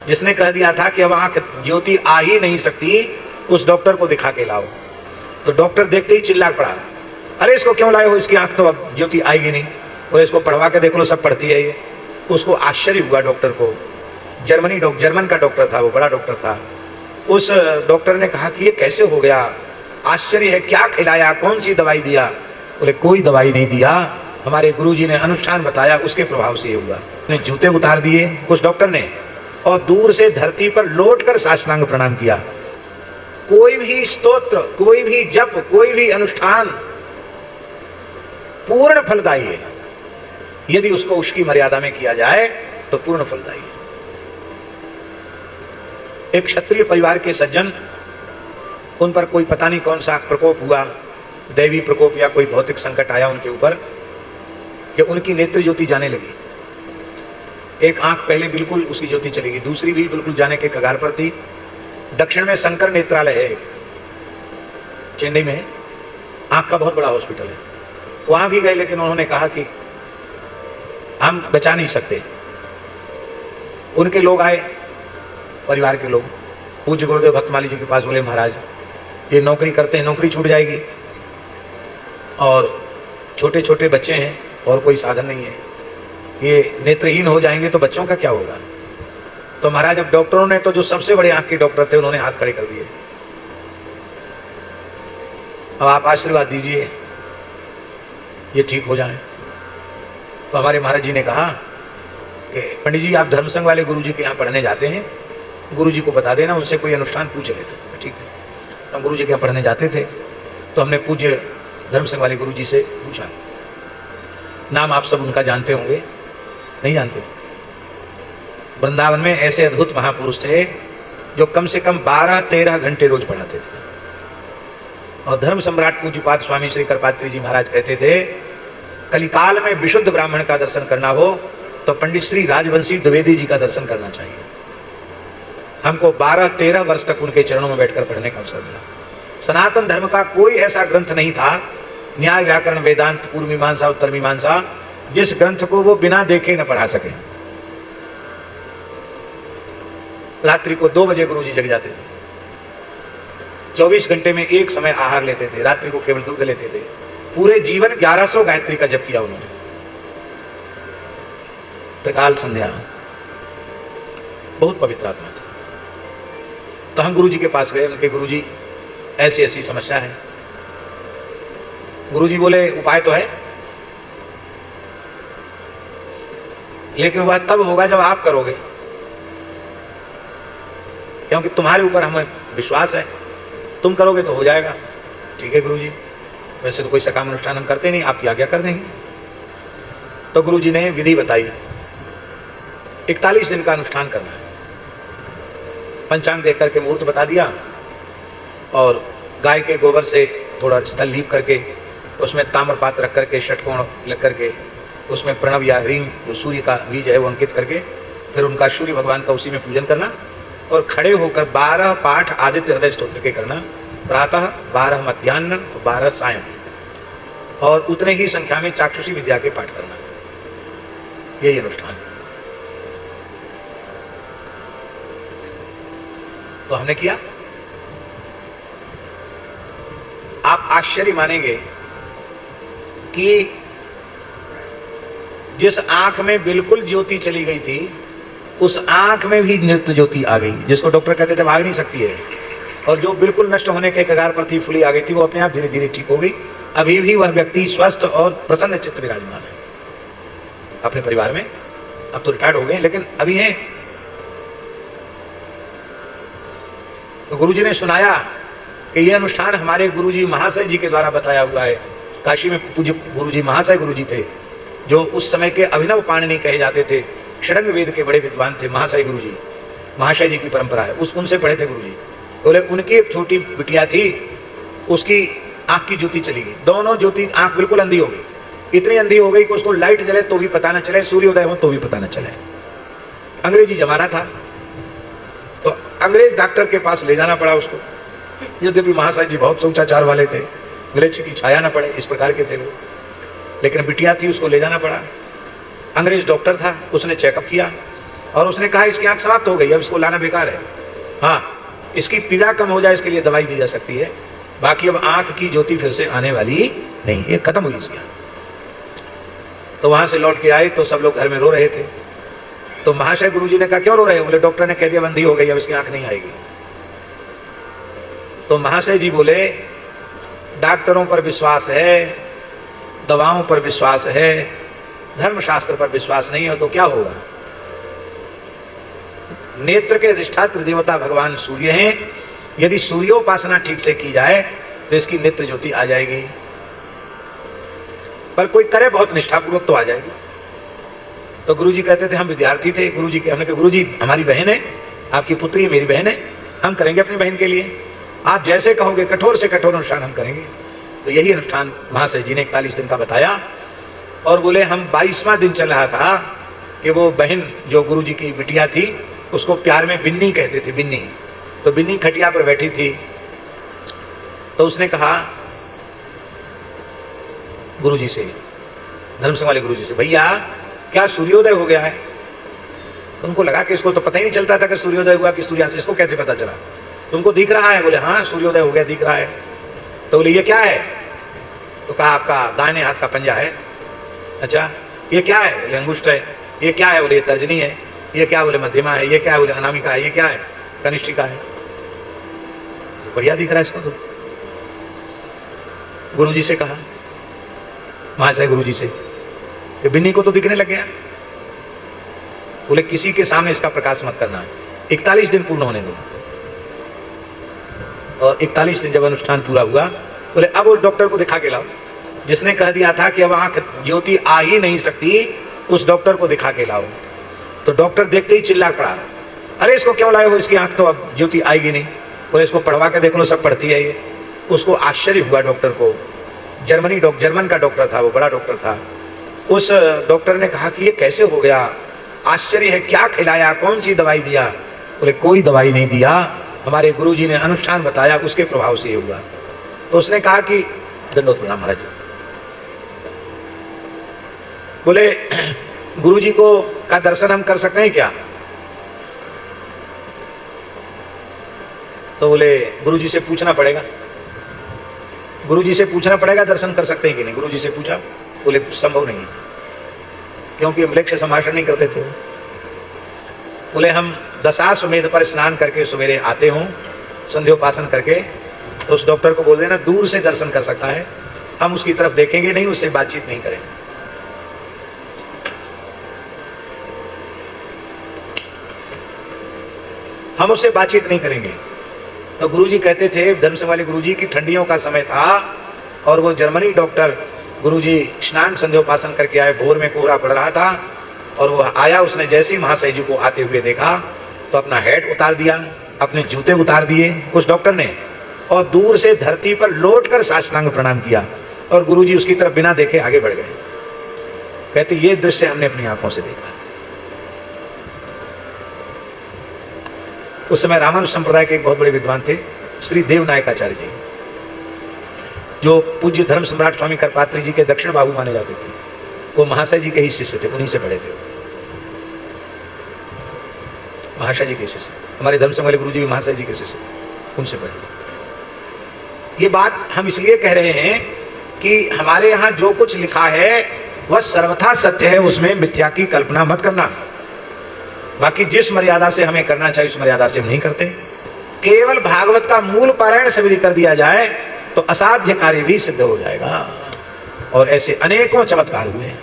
जिसने कह दिया था कि अब आंख ज्योति आ ही नहीं सकती, उस डॉक्टर को दिखा के लाओ। तो डॉक्टर देखते ही चिल्ला पड़ा, अरे इसको क्यों लाए हो, इसकी आंख तो अब ज्योति आएगी नहीं, और इसको पढ़वा के देख लो, सब पढ़ती है ये। उसको आश्चर्य हुआ डॉक्टर को। जर्मन का डॉक्टर था, वो बड़ा डॉक्टर था। उस डॉक्टर ने कहा कि ये कैसे हो गया, आश्चर्य है, क्या खिलाया, कौन सी दवाई दिया? बोले कोई दवाई नहीं दिया, हमारे गुरुजी ने अनुष्ठान बताया, उसके प्रभाव से ये हुआ। ने जूते उतार दिए उस डॉक्टर ने, और दूर से धरती पर लौटकर साष्टांग प्रणाम किया। कोई भी स्तोत्र, कोई भी जप, कोई भी अनुष्ठान पूर्ण फलदायी है। यदि उसको उसकी मर्यादा में किया जाए तो पूर्ण फलदायी है। एक क्षत्रिय परिवार के सज्जन, उन पर कोई पता नहीं कौन सा प्रकोप हुआ, दैवी प्रकोप या कोई भौतिक संकट आया उनके ऊपर, कि उनकी नेत्र ज्योति जाने लगी। एक आंख पहले बिल्कुल उसकी ज्योति चली गई, दूसरी भी बिल्कुल जाने के कगार पर थी। दक्षिण में शंकर नेत्रालय है, चेन्नई में आंख का बहुत बड़ा हॉस्पिटल है, वहां भी गए, लेकिन उन्होंने कहा कि हम बचा नहीं सकते। उनके लोग आए, परिवार के लोग, पूज्य गुरुदेव भक्तमाली जी के पास, बोले महाराज ये नौकरी करते हैं, नौकरी छूट जाएगी, और छोटे छोटे बच्चे हैं और कोई साधन नहीं है, ये नेत्रहीन हो जाएंगे तो बच्चों का क्या होगा? तो महाराज अब डॉक्टरों ने तो, जो सबसे बड़े आंख के डॉक्टर थे, उन्होंने हाथ खड़े कर दिए, अब आप आशीर्वाद दीजिए ये ठीक हो जाए। तो हमारे महाराज जी ने कहा कि पंडित जी आप धर्म संघ वाले गुरु जी के यहाँ पढ़ने जाते हैं, गुरु जी को बता देना, उनसे कोई अनुष्ठान पूछ लेना। ठीक है। हम गुरु जी के यहाँ पढ़ने जाते थे, तो हमने पूज्य धर्म संघ वाले गुरु जी से पूछा, नाम आप सब उनका जानते होंगे, नहीं जानते? वृंदावन में ऐसे अद्भुत महापुरुष थे जो कम से कम 12-13 घंटे रोज पढ़ाते थे। और धर्म सम्राट पूज्यपाद स्वामी श्री कृपात्री जी महाराज कहते थे, कलिकाल में विशुद्ध ब्राह्मण का दर्शन करना हो तो पंडित श्री राजवंशी द्विवेदी जी का दर्शन करना चाहिए। हमको 12-13 वर्ष तक उनके चरणों में बैठकर पढ़ने का अवसर मिला। सनातन धर्म का कोई ऐसा ग्रंथ नहीं था, न्याय व्याकरण वेदांत पूर्व मीमांसा उत्तर मीमांसा, जिस ग्रंथ को वो बिना देखे न पढ़ा सके। रात्रि को 2 बजे गुरुजी जग जाते थे, 24 घंटे में एक समय आहार लेते थे, रात्रि को केवल दूध लेते थे। पूरे जीवन 1100 गायत्री का जप किया उन्होंने, त्रिकाल संध्या, बहुत पवित्र आत्मा था। तो हम गुरुजी के पास गए, उनके गुरुजी ऐसी ऐसी समस्या है। गुरुजी बोले उपाय तो है, लेकिन वह तब होगा जब आप करोगे, क्योंकि तुम्हारे ऊपर हमें विश्वास है, तुम करोगे तो हो जाएगा। ठीक है गुरुजी, वैसे तो कोई सकाम अनुष्ठान हम करते नहीं, आपकी आज्ञा कर देंगे। तो गुरुजी ने विधि बताई, 41 दिन का अनुष्ठान करना है। पंचांग देख करके मुहूर्त बता दिया, और गाय के गोबर से थोड़ा स्थल लीप करके उसमें ताम्रपात्र रख करके षटकोण लग करके उसमें प्रणव या ह्रीं, जो सूर्य का बीज है वो अंकित करके, फिर उनका सूर्य भगवान का उसी में पूजन करना, और खड़े होकर 12 पाठ आदित्य हृदय स्तोत्र के करना, प्रातः 12 मध्याह्न 12 सायं, और उतने ही संख्या में चाक्षुषी विद्या के पाठ करना। यही अनुष्ठान। तो हमने किया। आप आश्चर्य मानेंगे कि जिस आंख में बिल्कुल ज्योति चली गई थी, उस आंख में भी नृत्य ज्योति आ गई, जिसको डॉक्टर कहते थे भाग नहीं सकती है, और जो बिल्कुल नष्ट होने के कगार पर थी, फुली आ गई थी, वो अपने आप धीरे धीरे ठीक हो गई। अभी भी वह व्यक्ति स्वस्थ और प्रसन्न चित्त विराजमान है अपने परिवार में। अब तो रिटायर्ड हो गए, लेकिन अभी हैं। तो गुरुजी ने सुनाया कि यह अनुष्ठान हमारे गुरुजी महाशय जी के द्वारा बताया हुआ है। काशी में पूज्य गुरुजी महाशय गुरुजी थे, जो उस समय के अभिनव पाणिनि कहे जाते थे, षडंग वेद के बड़े विद्वान थे। महाशय गुरुजी, महाशय जी की परंपरा है, उनसे पढ़े थे गुरुजी। बोले उनकी एक छोटी बिटिया थी, उसकी आंख की ज्योति चली गई, दोनों ज्योति, आंख बिल्कुल अंधी हो गई, इतनी अंधी हो गई कि उसको लाइट जले तो भी पता न चले, सूर्योदय हो तो भी पता न चले। अंग्रेजी जमाना था, तो अंग्रेज डॉक्टर के पास ले जाना पड़ा उसको। यद्यपि महाशय जी बहुत सोचाचार वाले थे, मिलेच्छ की छाया न पड़े, इस प्रकार के थे वो, लेकिन बिटिया थी, उसको ले जाना पड़ा। अंग्रेज डॉक्टर था, उसने चेकअप किया, और उसने कहा इसकी आंख समाप्त हो गई, अब इसको लाना बेकार है। हाँ, इसकी पीड़ा कम हो जाए इसके लिए दवाई दी जा सकती है, बाकी अब आंख की ज्योति फिर से आने वाली नहीं, ये खत्म हुई इसकी। तो वहां से लौट के आए तो सब लोग घर में रो रहे थे। तो महाशय गुरुजी ने कहा क्यों रो रहे हो? बोले डॉक्टर ने कह दिया बंदी हो गई, अब इसकी आंख नहीं आएगी। तो महाशय जी बोले डॉक्टरों पर विश्वास है, दवाओं पर विश्वास है, धर्मशास्त्र पर विश्वास नहीं हो तो क्या होगा? नेत्र के अधिष्ठात्र देवता भगवान सूर्य हैं, यदि सूर्योपासना ठीक से की जाए तो इसकी नेत्र ज्योति आ जाएगी, पर कोई करे बहुत निष्ठापूर्वक तो आ जाएगी। तो गुरुजी कहते थे हम विद्यार्थी थे, गुरुजी के हमने कहा गुरुजी हमारी बहन है, आपकी पुत्री है, मेरी बहन है, हम करेंगे अपनी बहन के लिए, आप जैसे कहोगे कठोर से कठोर अनुष्ठान हम करेंगे। तो यही अनुष्ठान महाशय जी ने 41 दिन का बताया। और बोले हम 22वां दिन चल रहा था कि वो बहन जो गुरुजी की बिटिया थी उसको प्यार में बिन्नी कहते थे, बिन्नी। तो बिन्नी खटिया पर बैठी थी, तो उसने कहा गुरुजी से, धर्म संघ वाले गुरुजी से, भैया क्या सूर्योदय हो गया है? उनको लगा कि इसको तो पता ही नहीं चलता था कि सूर्योदय हुआ कि सूर्यास्त, इसको कैसे पता चला? तुमको दिख रहा है? बोले हाँ सूर्योदय हो गया, दिख रहा है। तो बोले ये क्या है? तो कहा आपका दाहिने हाथ का पंजा है। अच्छा ये क्या है? बोले अंगुष्ठ है। ये क्या है? बोले ये तर्जनी है। ये क्या? बोले मध्यमा है। ये क्या है? बोले अनामिका है। ये क्या है? कनिष्ठिका है। बढ़िया दिख रहा है इसको। तो गुरुजी से कहा, महाशय गुरुजी से, कि बिन्नी को तो दिखने लग गया। बोले किसी के सामने इसका प्रकाश मत करना है, 41 दिन पूर्ण होने दो। और 41 दिन जब अनुष्ठान पूरा हुआ, बोले अब उस डॉक्टर को दिखा के लाओ जिसने कह दिया था कि अब आंख ज्योति आ ही नहीं सकती, उस डॉक्टर को दिखा के लाओ। तो डॉक्टर देखते ही चिल्ला पड़ा, अरे इसको क्यों लाए हो, इसकी आंख तो अब ज्योति आएगी नहीं। बोले इसको पढ़वा के देख लो, सब पढ़ती है ये। उसको आश्चर्य हुआ डॉक्टर को, जर्मन का डॉक्टर था, वो बड़ा डॉक्टर था। उस डॉक्टर ने कहा कि ये कैसे हो गया, आश्चर्य है, क्या खिलाया, कौन सी दवाई दिया? बोले कोई दवाई नहीं दिया, हमारे गुरुजी ने अनुष्ठान बताया, उसके प्रभाव से ये हुआ। तो उसने कहा कि दंडोत प्रणाम महाराज। बोले गुरुजी को का दर्शन हम कर सकते हैं क्या? तो बोले गुरुजी से पूछना पड़ेगा, गुरुजी से पूछना पड़ेगा दर्शन कर सकते हैं कि नहीं। गुरुजी से पूछा, बोले संभव नहीं, क्योंकि हम लेक्ष संभाषण नहीं करते थे। बोले हम दशाश्वमेध पर स्नान करके सवेरे आते हों, संध्योपासन करके, तो उस डॉक्टर को बोल देना दूर से दर्शन कर सकता है, हम उसकी तरफ देखेंगे नहीं, उससे बातचीत नहीं करेंगे। हम उससे बातचीत नहीं करेंगे। तो गुरुजी कहते थे, धर्म संघ वाले गुरुजी की ठंडियों का समय था और वो जर्मनी डॉक्टर गुरुजी स्नान संध्योपासन करके आए, भोर में कोहरा पड़ रहा था और वो आया, उसने जैसे ही महाशय जी को आते हुए देखा तो अपना हैट उतार दिया, अपने जूते उतार दिए उस डॉक्टर ने, और दूर से धरती पर लौट कर साष्टांग प्रणाम किया और गुरुजी उसकी तरफ बिना देखे आगे बढ़ गए। कहते ये दृश्य हमने अपनी आंखों से देखा। उस समय रामानुज संप्रदाय के एक बहुत बड़े विद्वान थे श्री देवनायकाचार्य जी, जो पूज्य धर्म सम्राट स्वामी करपात्री जी के दक्षिण बाबू माने जाते थे। वो महाशय जी के ही शिष्य थे, उन्हीं से पढ़े थे, महाशय जी के शिष्य। हमारे धर्म संघ वाले गुरु जी भी महाशय जी के शिष्य, उनसे पढ़े थे। ये बात हम इसलिए कह रहे हैं कि हमारे यहाँ जो कुछ लिखा है वह सर्वथा सत्य है, उसमें मिथ्या की कल्पना मत करना। बाकी जिस मर्यादा से हमें करना चाहिए उस मर्यादा से हम नहीं करते। केवल भागवत का मूल पारायण से विधि कर दिया जाए तो असाध्य कार्य भी सिद्ध हो जाएगा, और ऐसे अनेकों चमत्कार हुए हैं।